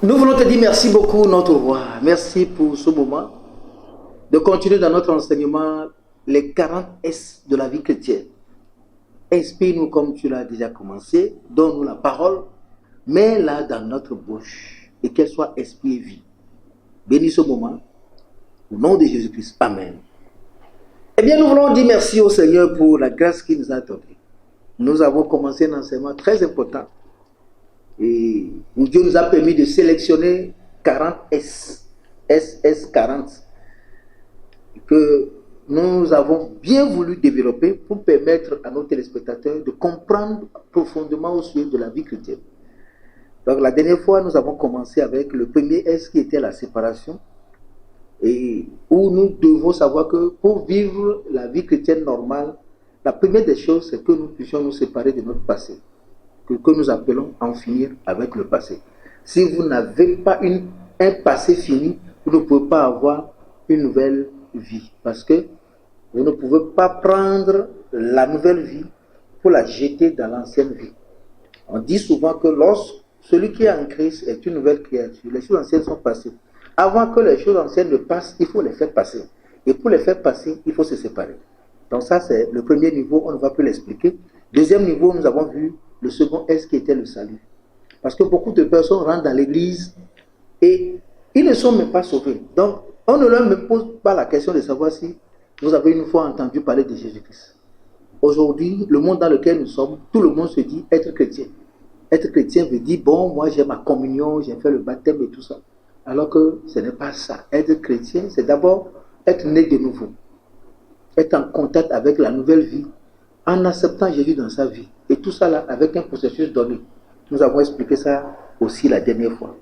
Nous voulons te dire merci beaucoup, notre roi. Merci pour ce moment de continuer dans notre enseignement les 40 S de la vie chrétienne. Inspire-nous comme tu l'as déjà commencé, donne-nous la parole, mets-la dans notre bouche et qu'elle soit esprit et vie. Bénis ce moment, au nom de Jésus-Christ. Amen. Eh bien, nous voulons dire merci au Seigneur pour la grâce qu'il nous a donnée. Nous avons commencé un enseignement très important et où Dieu nous a permis de sélectionner 40 SS 40 que nous avons bien voulu développer pour permettre à nos téléspectateurs de comprendre profondément au sujet de la vie chrétienne. Donc la dernière fois, nous avons commencé avec le premier S qui était la séparation, et où nous devons savoir que pour vivre la vie chrétienne normale, la première des choses, c'est que nous puissions nous séparer de notre passé, que nous appelons en finir avec le passé. Si vous n'avez pas un passé fini, vous ne pouvez pas avoir une nouvelle vie, parce que vous ne pouvez pas prendre la nouvelle vie pour la jeter dans l'ancienne vie. On dit souvent que celui qui est en Christ est une nouvelle créature, les choses anciennes sont passées. Avant que les choses anciennes ne passent, il faut les faire passer. Et pour les faire passer, il faut se séparer. Donc ça, c'est le premier niveau, on ne va plus l'expliquer. Deuxième niveau, nous avons vu le second S qui était le salut. Parce que beaucoup de personnes rentrent dans l'église et ils ne sont même pas sauvés. Donc, on ne leur même pose pas la question de savoir si vous avez une fois entendu parler de Jésus-Christ. Aujourd'hui, le monde dans lequel nous sommes, tout le monde se dit être chrétien. Être chrétien veut dire, bon, moi j'ai ma communion, j'ai fait le baptême et tout ça. Alors que ce n'est pas ça. Être chrétien, c'est d'abord être né de nouveau. Être en contact avec la nouvelle vie, en acceptant Jésus dans sa vie. Et tout ça là, avec un processus donné. Nous avons expliqué ça aussi la dernière fois.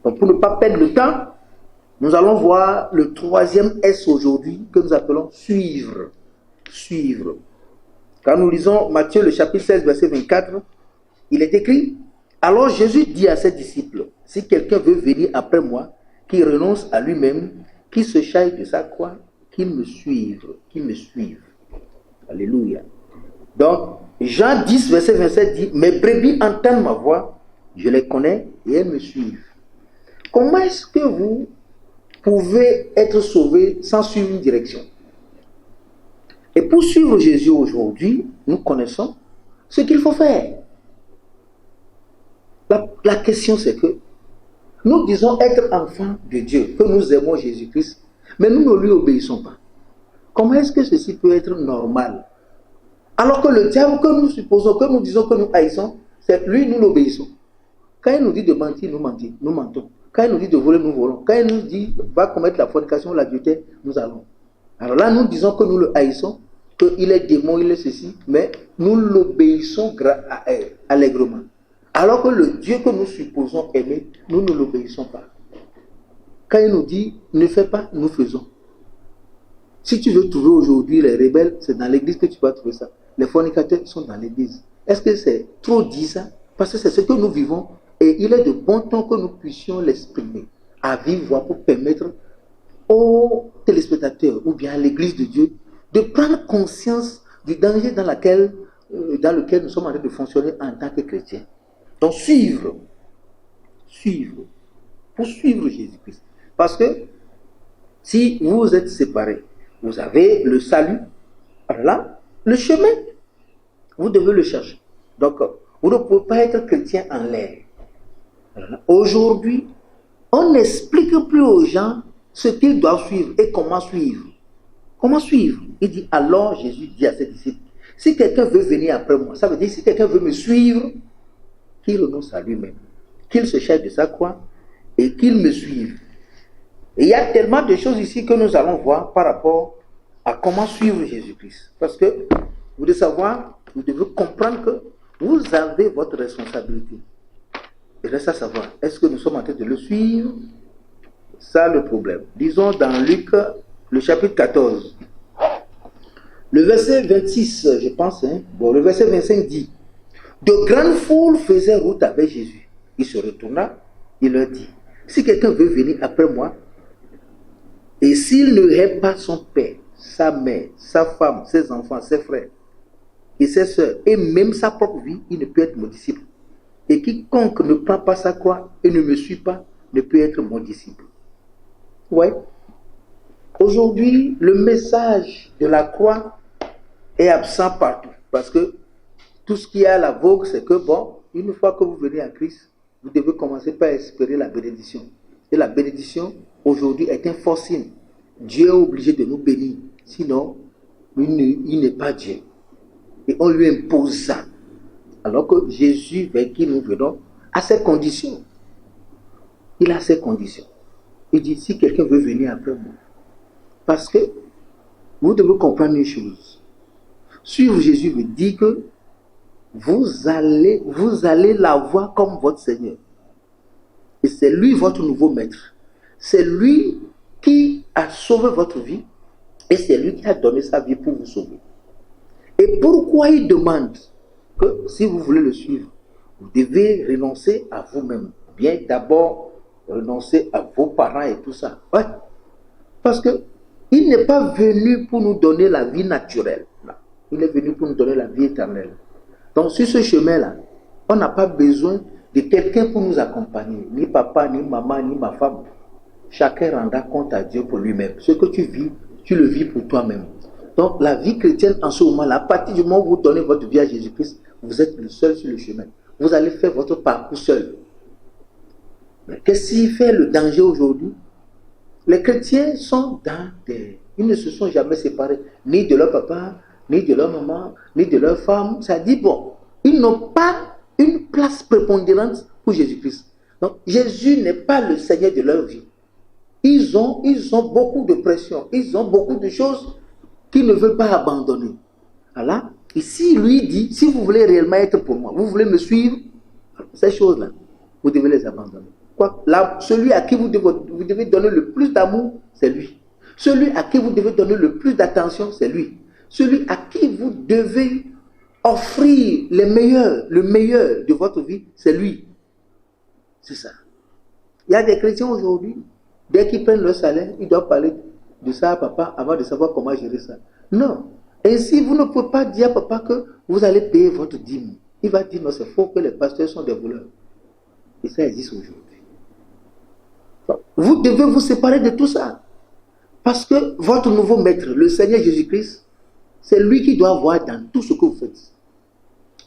Donc pour ne pas perdre le temps, nous allons voir le troisième S aujourd'hui que nous appelons suivre. Suivre. Quand nous lisons Matthieu le chapitre 16, verset 24, il est écrit, alors Jésus dit à ses disciples, si quelqu'un veut venir après moi, qu'il renonce à lui-même, qu'il se charge de sa croix, qu'il me suive, qu'il me suive. Alléluia. Donc, Jean 10, verset 27 dit, mes brebis entendent ma voix, je les connais et elles me suivent. Comment est-ce que vous pouvez être sauvé sans suivre une direction? Et pour suivre Jésus aujourd'hui, nous connaissons ce qu'il faut faire. La question c'est que nous disons être enfants de Dieu, que nous aimons Jésus-Christ, mais nous ne lui obéissons pas. Comment est-ce que ceci peut être normal? Alors que le diable que nous supposons, que nous disons que nous haïssons, c'est lui, nous l'obéissons. Quand il nous dit de mentir, nous mentons. Quand il nous dit de voler, nous volons. Quand il nous dit va commettre la fornication, l'adultère, nous allons. Alors là, nous disons que nous le haïssons, qu'il est démon, il est ceci, mais nous l'obéissons allègrement. Alors que le Dieu que nous supposons aimer, nous ne l'obéissons pas. Quand il nous dit ne fais pas, nous faisons. Si tu veux trouver aujourd'hui les rebelles, c'est dans l'église que tu vas trouver ça. Les fornicateurs sont dans l'église. Est-ce que c'est trop dit ça? Parce que c'est ce que nous vivons et il est de bon temps que nous puissions l'exprimer à vive voix pour permettre aux téléspectateurs ou bien à l'église de Dieu de prendre conscience du danger dans lequel nous sommes en train de fonctionner en tant que chrétiens. Donc suivre, pour suivre Jésus-Christ. Parce que si vous êtes séparés, vous avez le salut, là, le chemin, vous devez le chercher. Donc, vous ne pouvez pas être chrétien en l'air. Aujourd'hui, on n'explique plus aux gens ce qu'ils doivent suivre et comment suivre. Comment suivre? Il dit, alors Jésus dit à ses disciples, si quelqu'un veut venir après moi, ça veut dire si quelqu'un veut me suivre, qu'il renonce à lui-même, qu'il se charge de sa croix et qu'il me suive. Et il y a tellement de choses ici que nous allons voir par rapport à comment suivre Jésus-Christ. Parce que vous devez savoir, vous devez comprendre que vous avez votre responsabilité. Il reste à savoir, est-ce que nous sommes en train de le suivre? Ça le problème. Disons dans Luc, le chapitre 14, le verset 26, je pense, le verset 25 dit, de grandes foules faisaient route avec Jésus. Il se retourna, il leur dit, si quelqu'un veut venir après moi, et s'il ne hait pas son père, sa mère, sa femme, ses enfants, ses frères et ses soeurs, et même sa propre vie, il ne peut être mon disciple. Et quiconque ne prend pas sa croix et ne me suit pas, ne peut être mon disciple. Ouais. Aujourd'hui, le message de la croix est absent partout. Parce que tout ce qui est à la vogue, c'est que, bon, une fois que vous venez à Christ, vous devez commencer par espérer la bénédiction. Et la bénédiction, aujourd'hui, est un faux signe. Dieu est obligé de nous bénir. Sinon, il n'est pas Dieu. Et on lui impose ça. Alors que Jésus, vers qui nous venons, a ses conditions. Il a ses conditions. Il dit, si quelqu'un veut venir après moi, parce que vous devez comprendre une chose. Suivre Jésus veut dire que vous allez la voir comme votre Seigneur. Et c'est lui votre nouveau maître. C'est lui qui a sauvé votre vie et c'est lui qui a donné sa vie pour vous sauver. Et pourquoi il demande que si vous voulez le suivre, vous devez renoncer à vous-même. Bien d'abord renoncer à vos parents et tout ça. Ouais. Parce que il n'est pas venu pour nous donner la vie naturelle. Non. Il est venu pour nous donner la vie éternelle. Donc sur ce chemin-là, on n'a pas besoin de quelqu'un pour nous accompagner. Ni papa, ni maman, ni ma femme. Chacun rendra compte à Dieu pour lui-même. Ce que tu vis, tu le vis pour toi-même. Donc la vie chrétienne en ce moment-là, à partir du moment où vous donnez votre vie à Jésus-Christ, vous êtes le seul sur le chemin. Vous allez faire votre parcours seul. Mais qu'est-ce qui fait le danger aujourd'hui? Les chrétiens sont dans des... Ils ne se sont jamais séparés, ni de leur papa, ni de leur maman, ni de leur femme. Ça dit, bon, ils n'ont pas une place prépondérante pour Jésus-Christ. Donc, Jésus n'est pas le Seigneur de leur vie. Ils ont beaucoup de pression. Ils ont beaucoup de choses qu'ils ne veulent pas abandonner. Alors, ici, lui dit, si vous voulez réellement être pour moi, vous voulez me suivre, ces choses-là, vous devez les abandonner. Quoi? Là, celui à qui vous devez donner le plus d'amour, c'est lui. Celui à qui vous devez donner le plus d'attention, c'est lui. Celui à qui vous devez offrir le meilleur de votre vie, c'est lui. C'est ça. Il y a des chrétiens aujourd'hui, dès qu'ils prennent leur salaire, ils doivent parler de ça à papa avant de savoir comment gérer ça. Non. Ainsi, vous ne pouvez pas dire à papa que vous allez payer votre dîme. Il va dire, non, c'est faux que les pasteurs sont des voleurs. Et ça existe aujourd'hui. Vous devez vous séparer de tout ça. Parce que votre nouveau maître, le Seigneur Jésus-Christ, c'est lui qui doit voir dans tout ce que vous faites.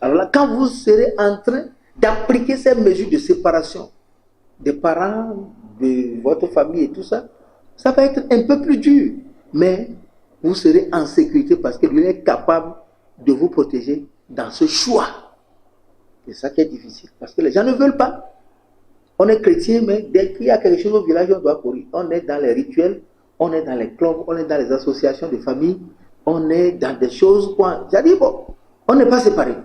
Alors là, quand vous serez en train d'appliquer ces mesures de séparation des parents, de votre famille et tout ça, ça va être un peu plus dur. Mais vous serez en sécurité parce que lui est capable de vous protéger dans ce choix. C'est ça qui est difficile. Parce que les gens ne veulent pas. On est chrétien, mais dès qu'il y a quelque chose au village, on doit courir. On est dans les rituels, on est dans les clubs, on est dans les associations de famille, on est dans des choses. J'ai dit, bon, on n'est pas séparés.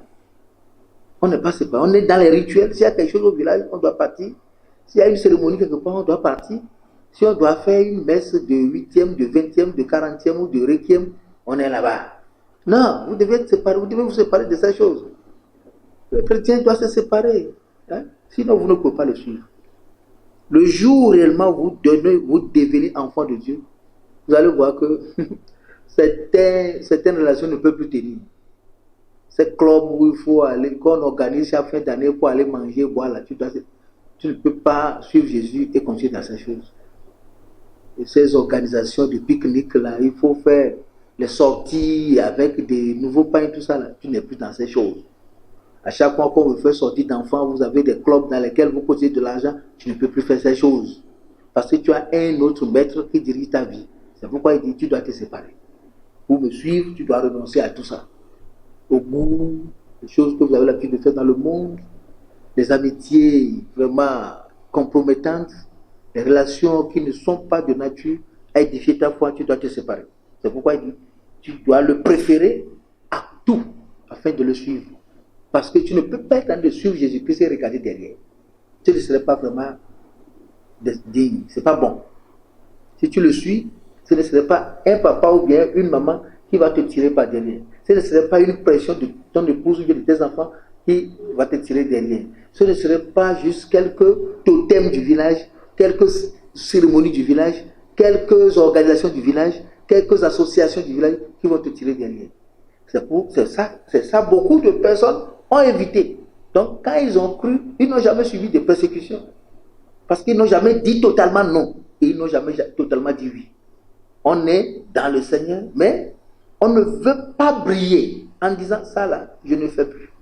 On n'est pas séparés. On est dans les rituels. S'il y a quelque chose au village, on doit partir. S'il y a une cérémonie quelque part, on doit partir. Si on doit faire une messe de 8e, de 20e, de 40e ou de requiem, on est là-bas. Non, vous devez être séparés, vous devez vous séparer de ces choses. Le chrétien doit se séparer. Hein? Sinon, vous ne pouvez pas le suivre. Le jour où réellement vous devenez enfant de Dieu, vous allez voir que certaines relations ne peuvent plus tenir. Ces clubs où il faut aller, qu'on organise chaque fin d'année pour aller manger, boire là, tu ne peux pas suivre Jésus et continuer dans ces choses. Et ces organisations de pique-nique là, il faut faire les sorties avec des nouveaux pains, tout ça là, tu n'es plus dans ces choses. À chaque fois qu'on vous fait sortir d'enfants, vous avez des clubs dans lesquels vous cotisez de l'argent, tu ne peux plus faire ces choses. Parce que tu as un autre maître qui dirige ta vie. C'est pourquoi il dit, tu dois te séparer. Pour me suivre, tu dois renoncer à tout ça. Au goût, les choses que vous avez l'habitude de faire dans le monde, les amitiés vraiment compromettantes, les relations qui ne sont pas de nature à édifier ta foi, tu dois te séparer. C'est pourquoi il dit, tu dois le préférer à tout afin de le suivre. Parce que tu ne peux pas être en train de suivre Jésus-Christ et regarder derrière. Ce ne serait pas vraiment digne. Ce n'est pas bon. Si tu le suis, ce ne serait pas un papa ou bien une maman qui va te tirer par derrière. Ce ne serait pas une pression de ton épouse ou bien de tes enfants qui va te tirer derrière. Ce ne serait pas juste quelques totems du village, quelques cérémonies du village, quelques organisations du village, quelques associations du village qui vont te tirer derrière. C'est ça, beaucoup de personnes ont évité. Donc, quand ils ont cru, ils n'ont jamais subi de persécution. Parce qu'ils n'ont jamais dit totalement non. Et ils n'ont jamais totalement dit oui. On est dans le Seigneur, mais on ne veut pas briller en disant ça là, je ne fais plus.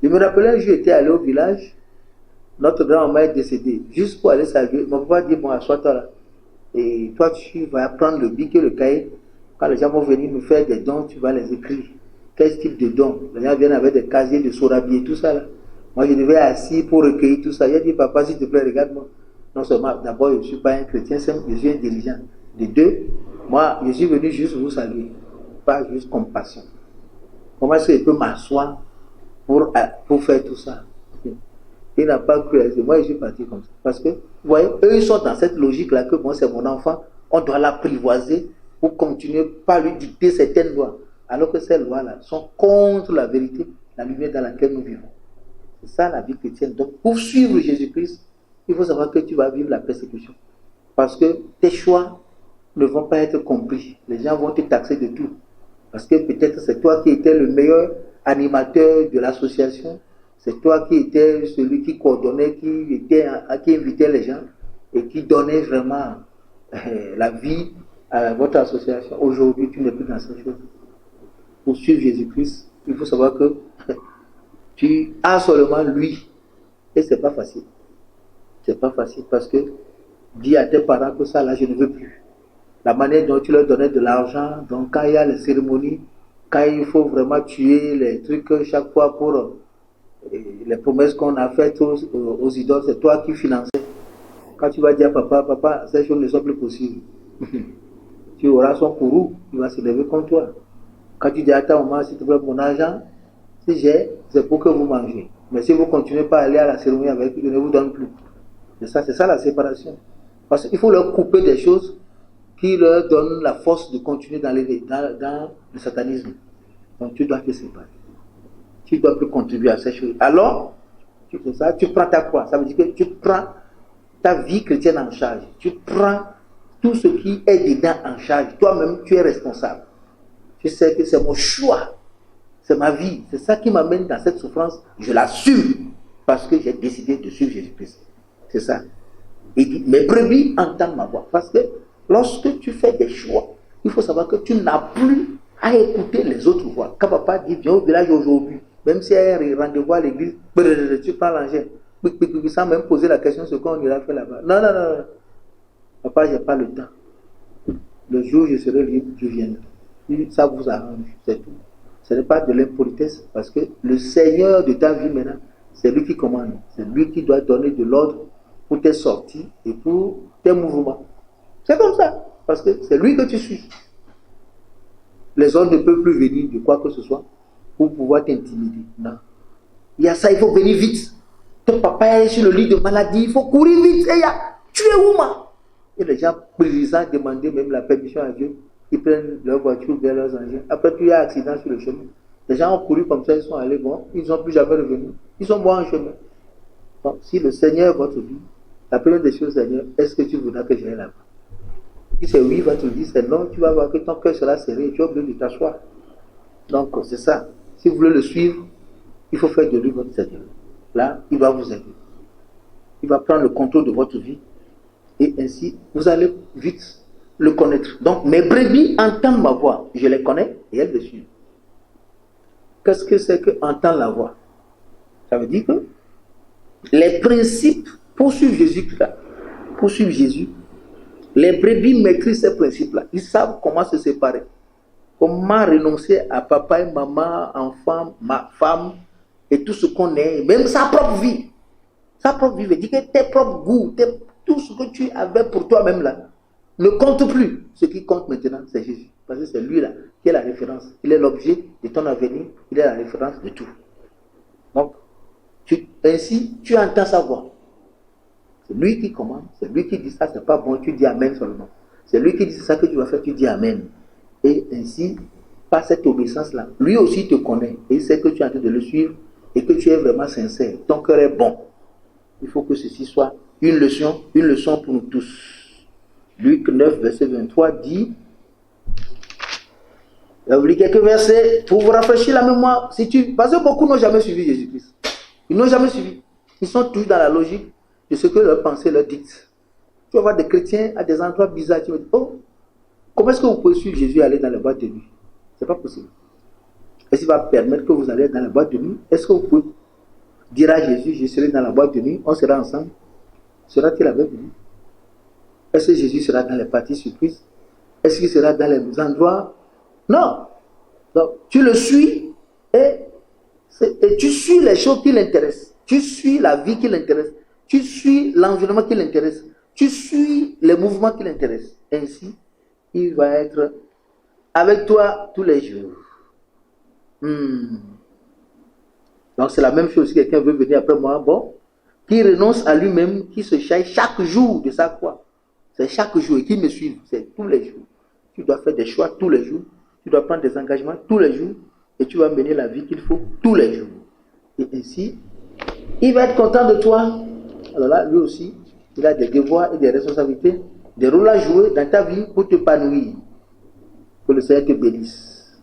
Je me rappelais un jour, j'étais allé au village, notre grand-mère est décédée. Juste pour aller saluer, mon papa dit, bon, assois-toi là. Et toi, tu vas prendre le bic et le cahier. Quand les gens vont venir nous faire des dons, tu vas les écrire. Quel type de dons? Les gens viennent avec des casiers de sorabier, tout ça là. Moi, je devais être assis pour recueillir tout ça. J'ai dit, papa, s'il te plaît, regarde-moi. Non seulement, d'abord, je ne suis pas un chrétien, je suis un dirigeant. De deux, moi, je suis venu juste vous saluer. Pas juste compassion. Comment est-ce que je peux m'asseoir pour faire tout ça? Il n'a pas cru. Moi, je suis parti comme ça. Parce que, vous voyez, eux, ils sont dans cette logique-là que moi, c'est mon enfant. On doit l'apprivoiser pour continuer, pas lui dicter certaines lois. Alors que ces lois-là sont contre la vérité, la lumière dans laquelle nous vivons. C'est ça la vie chrétienne. Donc, pour suivre Jésus-Christ, il faut savoir que tu vas vivre la persécution. Parce que tes choix ne vont pas être compris. Les gens vont te taxer de tout. Parce que peut-être c'est toi qui étais le meilleur animateur de l'association. C'est toi qui étais celui qui coordonnait, qui invitait les gens et qui donnait vraiment la vie à votre association. Aujourd'hui, tu n'es plus dans cette chose. Pour suivre Jésus-Christ, il faut savoir que tu as seulement lui. Et c'est pas facile. C'est pas facile parce que dis à tes parents que ça là, je ne veux plus. La manière dont tu leur donnais de l'argent, donc quand il y a les cérémonies, quand il faut vraiment tuer les trucs chaque fois pour les promesses qu'on a faites aux idoles, c'est toi qui finançais. Quand tu vas dire à papa, ces choses ne sont plus possibles. Tu auras son courroux, il va se lever contre toi. Quand tu dis à ta maman, s'il te plaît, mon argent, si j'ai, c'est pour que vous mangez. Mais si vous continuez pas à aller à la cérémonie avec, je ne vous donne plus. C'est ça la séparation. Parce qu'il faut leur couper des choses qui leur donnent la force de continuer dans le satanisme. Donc tu dois te séparer. Tu ne dois plus contribuer à ces choses. Alors, tu fais ça, tu prends ta croix. Ça veut dire que tu prends ta vie chrétienne en charge. Tu prends tout ce qui est dedans en charge. Toi-même, tu es responsable. Tu sais que c'est mon choix. C'est ma vie. C'est ça qui m'amène dans cette souffrance. Je l'assume parce que j'ai décidé de suivre Jésus-Christ. C'est ça. Il dit, mes brebis entendent ma voix. Parce que lorsque tu fais des choix, il faut savoir que tu n'as plus à écouter les autres voix. Quand papa dit, viens au village aujourd'hui, même si il y a un rendez-vous à l'église, tu prends l'engin, sans même poser la question ce qu'on ira faire là-bas. Non. Papa, je n'ai pas le temps. Le jour où je serai libre, je viendrai. Ça vous arrange, c'est tout. Ce n'est pas de l'impolitesse, parce que le Seigneur de ta vie maintenant, c'est lui qui commande. C'est lui qui doit donner de l'ordre pour tes sorties et pour tes mouvements. C'est comme ça, parce que c'est lui que tu suis. Les autres ne peuvent plus venir de quoi que ce soit pour pouvoir t'intimider. Non. Il y a ça, il faut venir vite. Ton papa est sur le lit de maladie, il faut courir vite. Et tu es où, moi? Et les gens brisants demandaient même la permission à Dieu. Ils prennent leur voiture vers leurs engins. Après, il y a un accident sur le chemin. Les gens ont couru comme ça, ils sont allés, bon, ils ne sont plus jamais revenus. Ils sont morts en chemin. Donc, si le Seigneur est votre vie, la première des choses, Seigneur, est-ce que tu voudras que j'aille là-bas? Si c'est oui, il va te dire, c'est non, tu vas voir que ton cœur sera serré et tu as oublié de t'asseoir. Donc, c'est ça. Si vous voulez le suivre, il faut faire de lui votre Seigneur. Là, il va vous aider. Il va prendre le contrôle de votre vie et ainsi, vous allez vite le connaître. Donc, mes brebis entendent ma voix. Je les connais et elles me suivent. Qu'est-ce que c'est que entendre la voix? Ça veut dire que les principes pour suivre Jésus, les brebis maîtrisent ces principes-là. Ils savent comment se séparer. Comment renoncer à papa et maman, enfant, ma femme, et tout ce qu'on est, même sa propre vie. Sa propre vie veut dire que tes propres goûts, tout ce que tu avais pour toi-même là, ne compte plus. Ce qui compte maintenant, c'est Jésus. Parce que c'est lui là qui est la référence. Il est l'objet de ton avenir, il est la référence de tout. Donc, ainsi, tu entends sa voix. C'est lui qui commande, c'est lui qui dit ça, c'est pas bon, tu dis Amen seulement. C'est lui qui dit ça que tu vas faire, tu dis Amen. Et ainsi, par cette obéissance-là, lui aussi te connaît et il sait que tu es en train de le suivre et que tu es vraiment sincère. Ton cœur est bon. Il faut que ceci soit une leçon pour nous tous. Luc 9, verset 23 dit, j'ai oublié quelques versets pour vous rafraîchir la mémoire. Parce que beaucoup n'ont jamais suivi Jésus-Christ. Ils n'ont jamais suivi. Ils sont toujours dans la logique de ce que leur pensée leur dicte. Tu vas voir des chrétiens à des endroits bizarres, tu vas dire, oh, comment est-ce que vous pouvez suivre Jésus aller dans les boîtes de nuit? C'est pas possible. Est-ce qu'il va permettre que vous allez dans la boîte de nuit? Est-ce que vous pouvez dire à Jésus, je serai dans la boîte de nuit, on sera ensemble? Sera-t-il avec vous? Est-ce que Jésus sera dans les parties surprises? Est-ce qu'il sera dans les endroits? Non. Donc, tu le suis et tu suis les choses qui l'intéressent. Tu suis la vie qui l'intéresse. Tu suis l'environnement qui l'intéresse. Tu suis les mouvements qui l'intéressent. Ainsi, il va être avec toi tous les jours. Donc c'est la même chose. Si quelqu'un veut venir après moi, bon, qui renonce à lui-même, qui se charge chaque jour de sa croix. C'est chaque jour et qui me suit, c'est tous les jours. Tu dois faire des choix tous les jours. Tu dois prendre des engagements tous les jours. Et tu vas mener la vie qu'il faut tous les jours. Et ainsi, il va être content de toi. Alors là, lui aussi, il a des devoirs et des responsabilités, des rôles à jouer dans ta vie pour t'épanouir. Que le Seigneur te bénisse.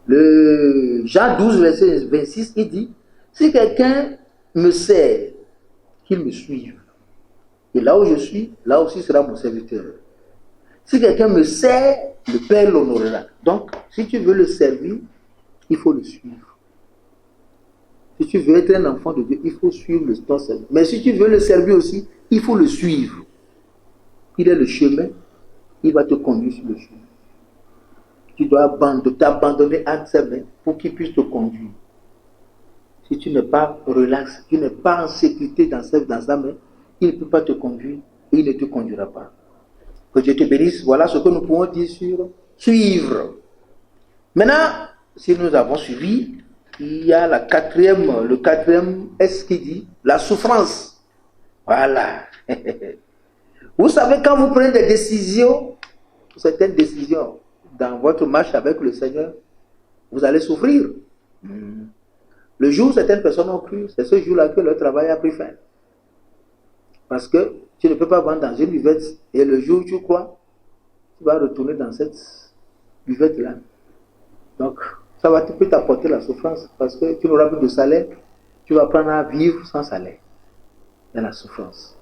Le Jean 12, verset 26, il dit, si quelqu'un me sert, qu'il me suive. Et là où je suis, là aussi sera mon serviteur. Si quelqu'un me sert, le Père l'honorera. Donc, si tu veux le servir, il faut le suivre. Si tu veux être un enfant de Dieu, il faut suivre ton service. Mais si tu veux le servir aussi, il faut le suivre. Il est le chemin, il va te conduire sur le chemin. Tu dois t'abandonner à ses mains pour qu'il puisse te conduire. Si tu n'es pas relax, tu n'es pas en sécurité dans sa main, il ne peut pas te conduire et il ne te conduira pas. Que Dieu te bénisse. Voilà ce que nous pouvons dire sur suivre. Maintenant, si nous avons suivi, il y a le quatrième S qui dit la souffrance. Voilà. Vous savez, quand vous prenez des décisions, certaines décisions dans votre marche avec le Seigneur, vous allez souffrir. Le jour où certaines personnes ont cru, c'est ce jour-là que leur travail a pris fin. Parce que tu ne peux pas vendre dans une buvette et le jour où tu crois, tu vas retourner dans cette buvette-là. Donc, ça va peut t'apporter la souffrance parce que tu n'auras plus de salaire, tu vas apprendre à vivre sans salaire. Il y a la souffrance.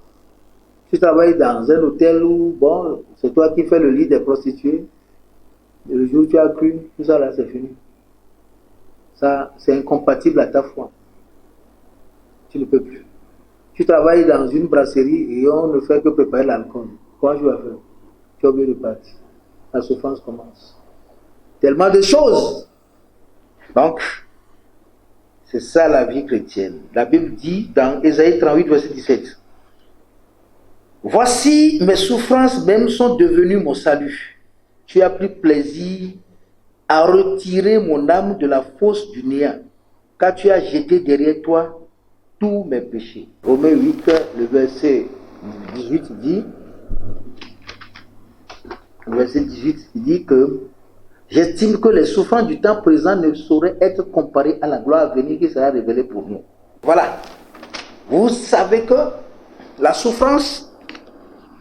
Tu travailles dans un hôtel où, bon, c'est toi qui fais le lit des prostituées, et le jour où tu as cru, tout ça là, c'est fini. Ça, c'est incompatible à ta foi. Tu ne peux plus. Tu travailles dans une brasserie et on ne fait que préparer l'alcool. Comment tu vas faire? Tu as oublié de partir. La souffrance commence. Tellement de choses. Donc, c'est ça la vie chrétienne. La Bible dit dans Ésaïe 38, verset 17. Voici mes souffrances même sont devenues mon salut. Tu as pris plaisir à retirer mon âme de la fosse du néant, car tu as jeté derrière toi tous mes péchés. Romains 8, le verset 18 dit, il dit que j'estime que les souffrances du temps présent ne sauraient être comparées à la gloire à venir qui sera révélée pour nous. Voilà. Vous savez que la souffrance,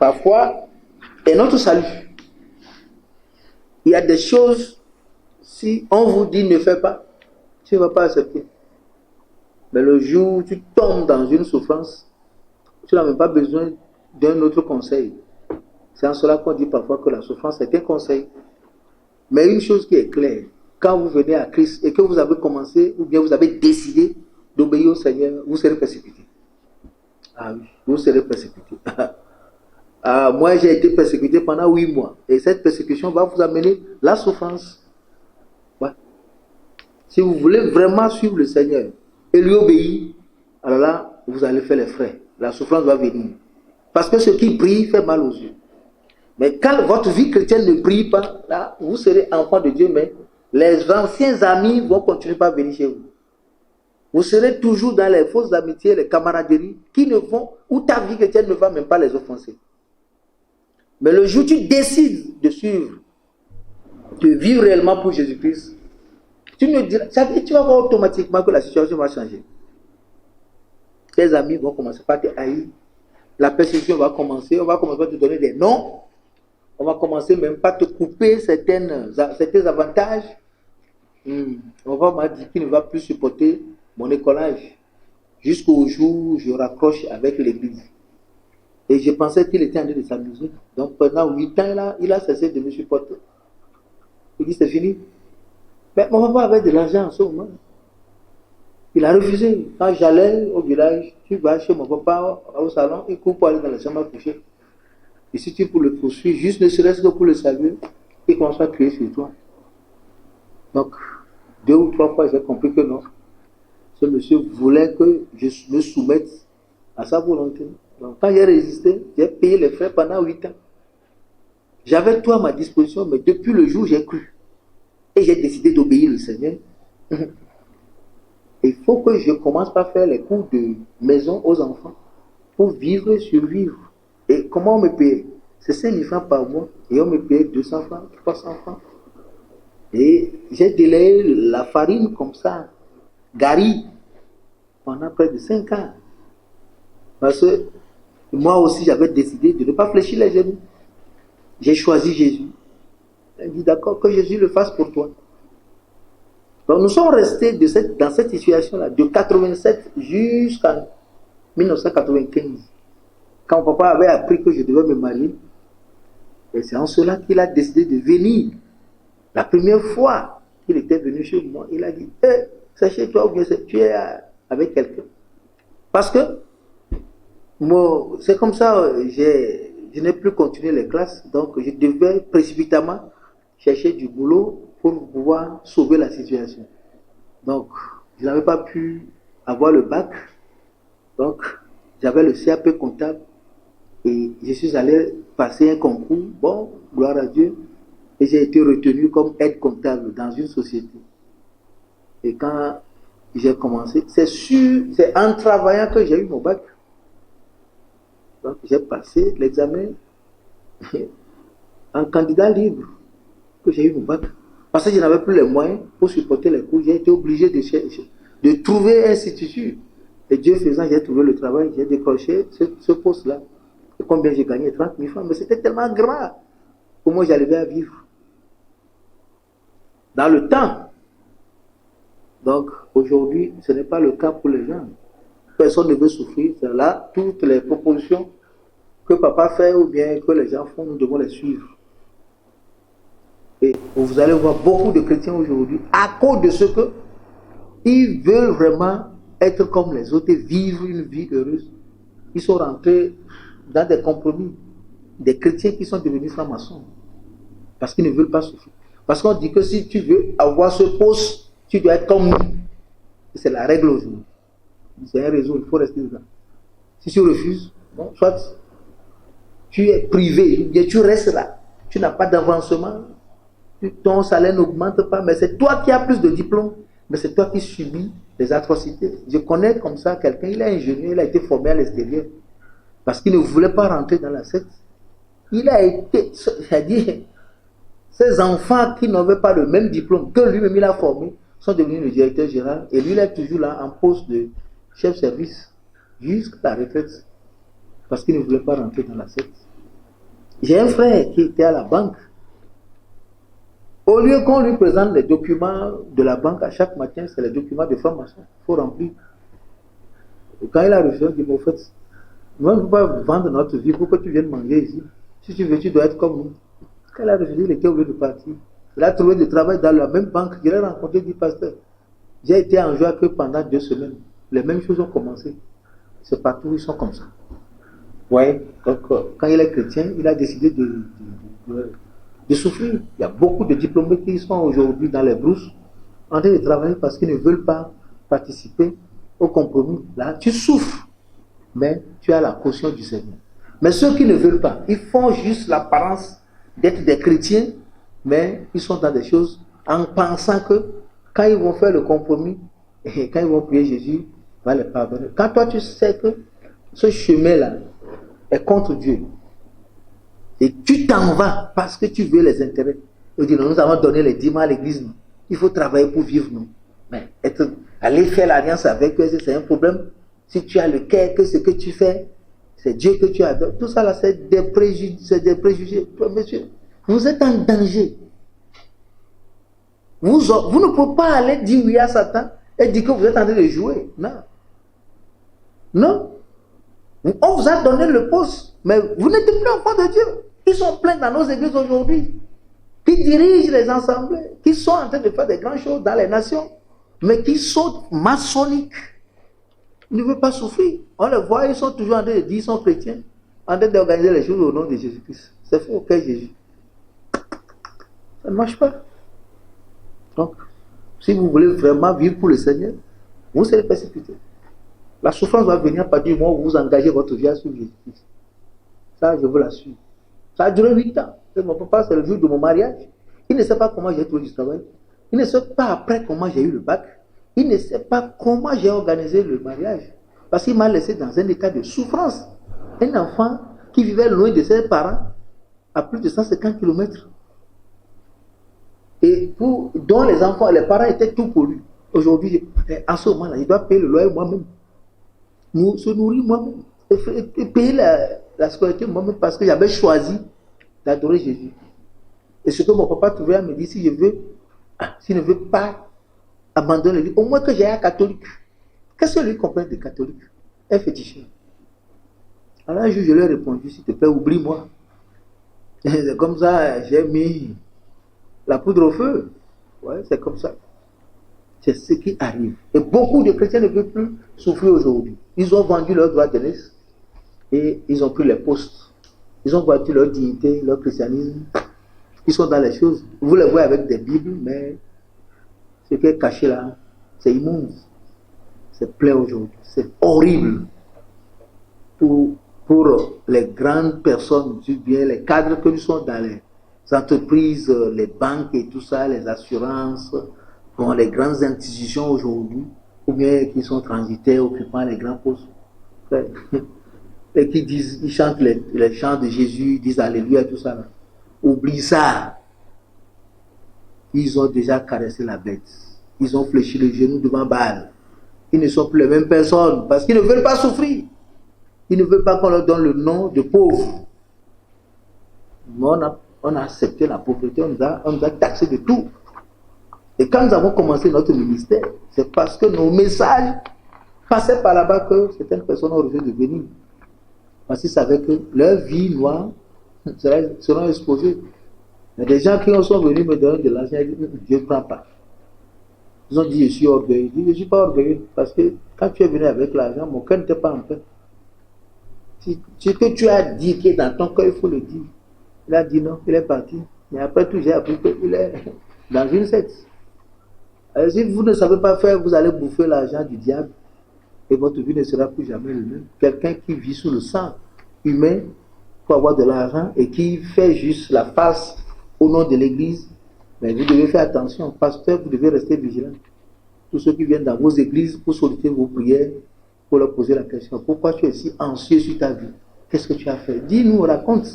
parfois, est notre salut. Il y a des choses, si on vous dit ne fais pas, tu ne vas pas accepter. Mais le jour où tu tombes dans une souffrance, tu n'as même pas besoin d'un autre conseil. C'est en cela qu'on dit parfois que la souffrance est un conseil. Mais une chose qui est claire, quand vous venez à Christ et que vous avez commencé, ou bien vous avez décidé d'obéir au Seigneur, vous serez persécuté. Ah oui, vous serez persécuté. Moi, j'ai été persécuté pendant 8 mois. Et cette persécution va vous amener la souffrance. Ouais. Si vous voulez vraiment suivre le Seigneur et lui obéir, alors là, vous allez faire les frais. La souffrance va venir. Parce que ce qui brille fait mal aux yeux. Mais quand votre vie chrétienne ne brille pas, là, vous serez enfant de Dieu, mais les anciens amis vont continuer à venir chez vous. Vous serez toujours dans les fausses amitiés, les camaraderies, qui ne vont, où ta vie chrétienne ne va même pas les offenser. Mais le jour où tu décides de suivre, de vivre réellement pour Jésus-Christ, tu vas voir automatiquement que la situation va changer. Tes amis vont commencer par te haïr. La persécution va commencer. On va commencer par te donner des noms. On va commencer même par te couper certains avantages. On va me dire qu'il ne va plus supporter mon écolage. jusqu'au jour où je raccroche avec l'église. Et je pensais qu'il était en train de s'amuser. Donc pendant 8 ans, là, il a cessé de me supporter. Il dit c'est fini. Mais mon papa avait de l'argent en ce moment. Il a refusé. Quand j'allais au village, tu vas chez mon papa au salon, il court pour aller dans la chambre à coucher. Et si tu pour le poursuivre, juste ne serait-ce que pour le saluer, il commence à crier sur toi. Donc, 2 ou 3 fois, j'ai compris que non. Ce monsieur voulait que je me soumette à sa volonté. Donc, quand j'ai résisté, j'ai payé les frais pendant 8 ans. J'avais tout à ma disposition, mais depuis le jour où j'ai cru et j'ai décidé d'obéir au Seigneur, il faut que je commence par faire les cours de maison aux enfants pour vivre et survivre. Et comment on me paye? C'est 5 000 francs par mois et on me paye 200 francs, 300 francs. Et j'ai délayé la farine comme ça, gari, pendant près de 5 ans. Parce que moi aussi, j'avais décidé de ne pas fléchir les genoux. J'ai choisi Jésus. Il dit d'accord, que Jésus le fasse pour toi. Donc nous sommes restés dans cette situation-là de 87 jusqu'en 1995. Quand mon papa avait appris que je devais me marier, et c'est en cela qu'il a décidé de venir. La première fois qu'il était venu chez moi, il a dit c'est chez toi ou bien tu es avec quelqu'un. Parce que c'est comme ça, je n'ai plus continué les classes, donc je devais précipitamment chercher du boulot pour pouvoir sauver la situation. Donc, je n'avais pas pu avoir le bac, donc j'avais le CAP comptable et je suis allé passer un concours, bon, gloire à Dieu, et j'ai été retenu comme aide comptable dans une société. Et quand j'ai commencé, c'est en travaillant que j'ai eu mon bac. Donc j'ai passé l'examen en candidat libre, que j'ai eu mon bac. Parce que je n'avais plus les moyens pour supporter les cours, j'ai été obligé de trouver un institut. Et Dieu faisant, j'ai trouvé le travail, j'ai décroché ce poste-là. Et combien j'ai gagné? 30 000 francs. Mais c'était tellement grand. Comment j'arrivais à vivre dans le temps. Donc aujourd'hui, ce n'est pas le cas pour les gens. Personne ne veut souffrir. C'est là toutes les propositions que papa fait ou bien que les gens font, nous devons les suivre. Et vous allez voir beaucoup de chrétiens aujourd'hui, à cause de ce que ils veulent vraiment être comme les autres et vivre une vie heureuse. Ils sont rentrés dans des compromis. Des chrétiens qui sont devenus francs-maçons. Parce qu'ils ne veulent pas souffrir. Parce qu'on dit que si tu veux avoir ce poste, tu dois être comme nous. C'est la règle aujourd'hui. C'est un réseau, il faut rester dedans. Si tu refuses, bon, soit tu es privé, bien tu restes là. Tu n'as pas d'avancement. Ton salaire n'augmente pas, mais c'est toi qui as plus de diplômes, mais c'est toi qui subis les atrocités. Je connais comme ça quelqu'un, il est ingénieur, il a été formé à l'extérieur, parce qu'il ne voulait pas rentrer dans la secte. Il a été, c'est-à-dire, ces enfants qui n'avaient pas le même diplôme que lui-même il a formé, sont devenus le directeur général, et lui il est toujours là en poste de chef service, jusqu'à la retraite, parce qu'il ne voulait pas rentrer dans la secte. J'ai un frère qui était à la banque. Au lieu qu'on lui présente les documents de la banque à chaque matin, c'est les documents de franc-maçon. Il faut remplir. Et quand il a reçu, il dit, mais au fait, nous ne pouvons pas vendre notre vie pour que tu viennes manger ici. Si tu veux, tu dois être comme nous. Quand il a refusé, il était obligé de partir. Il a trouvé du travail dans la même banque. Je l'ai rencontré, dit pasteur. J'ai été en joie que pendant 2 semaines. Les mêmes choses ont commencé. C'est partout, ils sont comme ça. Ouais. Donc, quand il est chrétien, il a décidé de souffrir. Il y a beaucoup de diplômés qui sont aujourd'hui dans les brousses en train de travailler parce qu'ils ne veulent pas participer au compromis. Là, tu souffres, mais tu as la caution du Seigneur. Mais ceux qui ne veulent pas, ils font juste l'apparence d'être des chrétiens, mais ils sont dans des choses en pensant que quand ils vont faire le compromis et quand ils vont prier Jésus, va les pardonner. Quand toi tu sais que ce chemin-là est contre Dieu, et tu t'en vas parce que tu veux les intérêts. On dit, non, nous avons donné les 10 mois à l'église. Non. Il faut travailler pour vivre. Non. Mais aller faire l'alliance avec eux, c'est un problème. Si tu as le cœur que ce que tu fais, c'est Dieu que tu adores. Tout ça là, c'est des préjugés. Monsieur, vous êtes en danger. Vous ne pouvez pas aller dire oui à Satan et dire que vous êtes en train de jouer. Non. Non. On vous a donné le poste, mais vous n'êtes plus enfant de Dieu. Ils sont pleins dans nos églises aujourd'hui, qui dirigent les assemblées, qui sont en train de faire des grandes choses dans les nations, mais qui sont maçonniques. Ils ne veulent pas souffrir. On les voit, ils sont toujours en train de dire, ils sont chrétiens, en train d'organiser les choses au nom de Jésus-Christ. C'est faux, quel Jésus? Ça ne marche pas. Donc, si vous voulez vraiment vivre pour le Seigneur, vous serez persécutés. La souffrance va venir à partir du moment où vous engagez votre vie sur Jésus-Christ. Ça, je vous l'assure. Ça a duré 8 ans. Et mon papa, c'est le jour de mon mariage. Il ne sait pas comment j'ai trouvé du travail. Il ne sait pas après comment j'ai eu le bac. Il ne sait pas comment j'ai organisé le mariage. Parce qu'il m'a laissé dans un état de souffrance. Un enfant qui vivait loin de ses parents à plus de 150 km. Et dont les enfants, les parents étaient tout pour lui. Aujourd'hui, en ce moment-là, il doit payer le loyer moi-même. Se nourrir moi-même. Et payer la scolarité moi-même parce que j'avais choisi d'adorer Jésus. Et ce que mon papa trouvait à me dire, si je veux, s'il ne veut pas abandonner lui, au moins que j'ai un catholique. Qu'est-ce que lui comprend de catholique? Un féticheur. Alors un jour, je lui ai répondu, s'il te plaît, oublie-moi. C'est comme ça, j'ai mis la poudre au feu. Ouais, c'est comme ça. C'est ce qui arrive. Et beaucoup de chrétiens ne veulent plus souffrir aujourd'hui. Ils ont vendu leur droit de naissance et ils ont pris les postes. Ils ont vendu leur dignité, leur christianisme. Ils sont dans les choses. Vous les voyez avec des Bibles, mais ce qui est caché là, c'est immonde. C'est plein aujourd'hui. C'est horrible pour les grandes personnes, bien les cadres que nous sommes dans les entreprises, les banques et tout ça, les assurances, bon, les grandes institutions aujourd'hui, ou bien qui sont transitaires, occupant les grands postes. Et qui disent, ils chantent les chants de Jésus, ils disent Alléluia, tout ça. Là. Oublie ça. Ils ont déjà caressé la bête. Ils ont fléchi le genou devant Baal. Ils ne sont plus les mêmes personnes parce qu'ils ne veulent pas souffrir. Ils ne veulent pas qu'on leur donne le nom de pauvre. On a accepté la pauvreté, on nous a taxé de tout. Et quand nous avons commencé notre ministère, c'est parce que nos messages passaient par là-bas que certaines personnes ont refusé de venir. Parce qu'ils savaient que leur vie noire seront exposées. Il y a des gens qui sont venus me donner de l'argent et disent, je ne prends pas. Ils ont dit, je suis orgueilleux. Je dis, je ne suis pas orgueilleux parce que quand tu es venu avec l'argent, mon cœur n'était pas en paix. Ce que tu as dit qui est dans ton cœur, il faut le dire. Il a dit non, il est parti. Mais après tout, j'ai appris qu'il est dans une secte. Alors, si vous ne savez pas faire, vous allez bouffer l'argent du diable et votre vie ne sera plus jamais le même. Quelqu'un qui vit sous le sang humain pour avoir de l'argent et qui fait juste la face au nom de l'église, mais vous devez faire attention. Pasteur, vous devez rester vigilant. Tous ceux qui viennent dans vos églises pour solliciter vos prières, pour leur poser la question, pourquoi tu es si anxieux sur ta vie? Qu'est-ce que tu as fait? Dis-nous, raconte.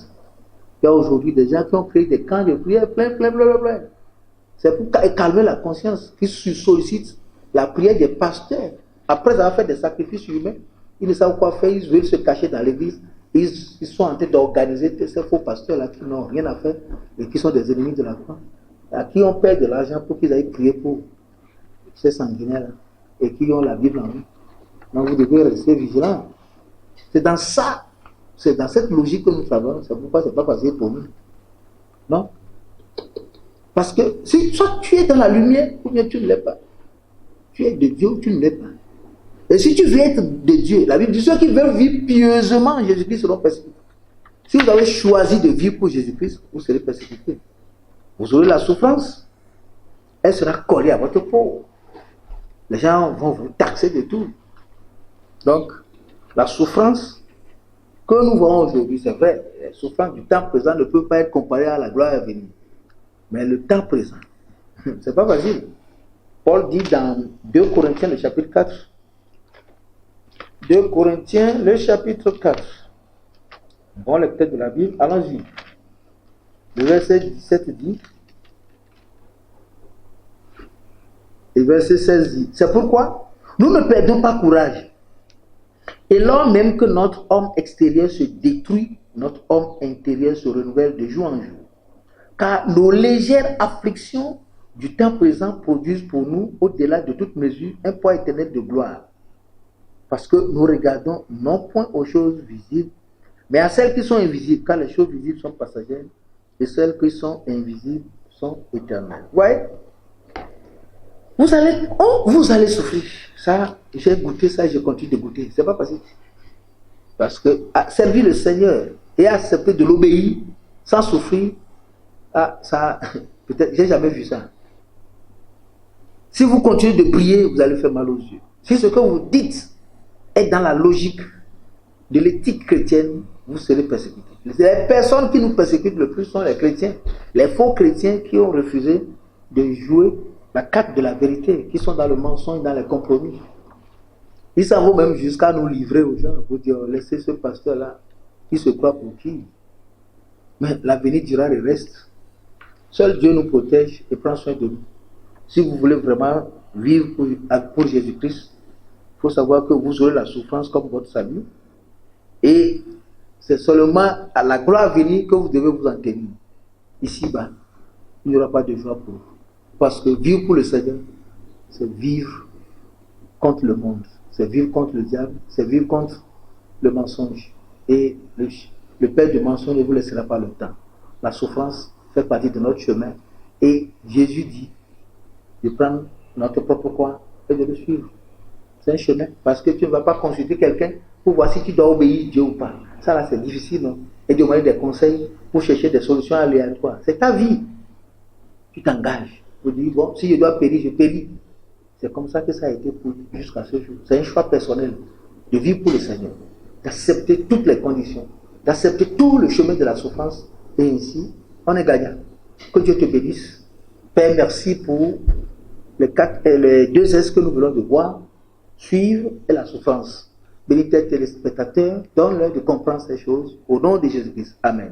Il y a aujourd'hui des gens qui ont créé des camps de prière plein. C'est pour calmer la conscience, qui sollicitent la prière des pasteurs. Après avoir fait des sacrifices humains, ils ne savent quoi faire, ils veulent se cacher dans l'église. Ils sont en train d'organiser ces faux pasteurs-là qui n'ont rien à faire et qui sont des ennemis de la foi, à qui on paie de l'argent pour qu'ils aillent prier pour ces sanguinaires-là et qui ont la Bible en eux. Donc vous devez rester vigilants. C'est dans ça, c'est dans cette logique que nous travaillons. C'est pourquoi ce n'est pas facile pour nous. Non? Parce que si soit tu es dans la lumière, ou bien tu ne l'es pas. Tu es de Dieu ou tu ne l'es pas. Et si tu veux être de Dieu, la Bible dit ceux qui veulent vivre pieusement en Jésus-Christ seront persécutés. Si vous avez choisi de vivre pour Jésus-Christ, vous serez persécutés. Vous aurez la souffrance. Elle sera collée à votre peau. Les gens vont vous taxer de tout. Donc, la souffrance que nous voyons aujourd'hui, c'est vrai, la souffrance du temps présent ne peut pas être comparée à la gloire à venir. Mais le temps présent, c'est pas facile. Paul dit dans 2 Corinthiens, le chapitre 4. 2 Corinthiens, le chapitre 4. Bon lecteur de la Bible, allons-y. Le verset 17 dit, et verset 16 dit, c'est pourquoi nous ne perdons pas courage. Et lors même que notre homme extérieur se détruit, notre homme intérieur se renouvelle de jour en jour. Car nos légères afflictions du temps présent produisent pour nous, au-delà de toute mesure, un poids éternel de gloire, Parce que nous regardons non point aux choses visibles, mais à celles qui sont invisibles, car les choses visibles sont passagères, et celles qui sont invisibles sont éternelles. Ouais. Vous allez souffrir. Ça, j'ai goûté ça et je continue de goûter. C'est pas facile. Parce que servir le Seigneur et accepter de l'obéir sans souffrir, ça, peut-être, j'ai jamais vu ça. Si vous continuez de prier, vous allez faire mal aux yeux. Si ce que vous dites est dans la logique de l'éthique chrétienne, vous serez persécutés. Les personnes qui nous persécutent le plus sont les chrétiens, les faux chrétiens qui ont refusé de jouer la carte de la vérité, qui sont dans le mensonge, dans les compromis. Ils s'en vont même jusqu'à nous livrer aux gens pour dire laissez ce pasteur-là, qui se croit pour qui. Mais l'avenir dira le reste. Seul Dieu nous protège et prend soin de nous. Si vous voulez vraiment vivre pour Jésus-Christ, il faut savoir que vous aurez la souffrance comme votre salut. Et c'est seulement à la gloire à venir que vous devez vous en tenir. Ici-bas, il n'y aura pas de joie pour vous. Parce que vivre pour le Seigneur, c'est vivre contre le monde. C'est vivre contre le diable, c'est vivre contre le mensonge. Et le père du mensonge ne vous laissera pas le temps. La souffrance fait partie de notre chemin. Et Jésus dit de prendre notre propre croix et de le suivre. C'est un chemin. Parce que tu ne vas pas consulter quelqu'un pour voir si tu dois obéir Dieu ou pas. Ça là, c'est difficile, non? Et demander des conseils pour chercher des solutions aléatoires. C'est ta vie. Tu t'engages. Tu dis, bon, si je dois périr, je péris. C'est comme ça que ça a été jusqu'à ce jour. C'est un choix personnel de vivre pour le Seigneur, d'accepter toutes les conditions, d'accepter tout le chemin de la souffrance. Et ainsi, on est gagnant. Que Dieu te bénisse. Père, merci pour les deux S que nous venons de voir, suivre et la souffrance. Bénis tes téléspectateurs, donne-leur de comprendre ces choses. Au nom de Jésus-Christ. Amen.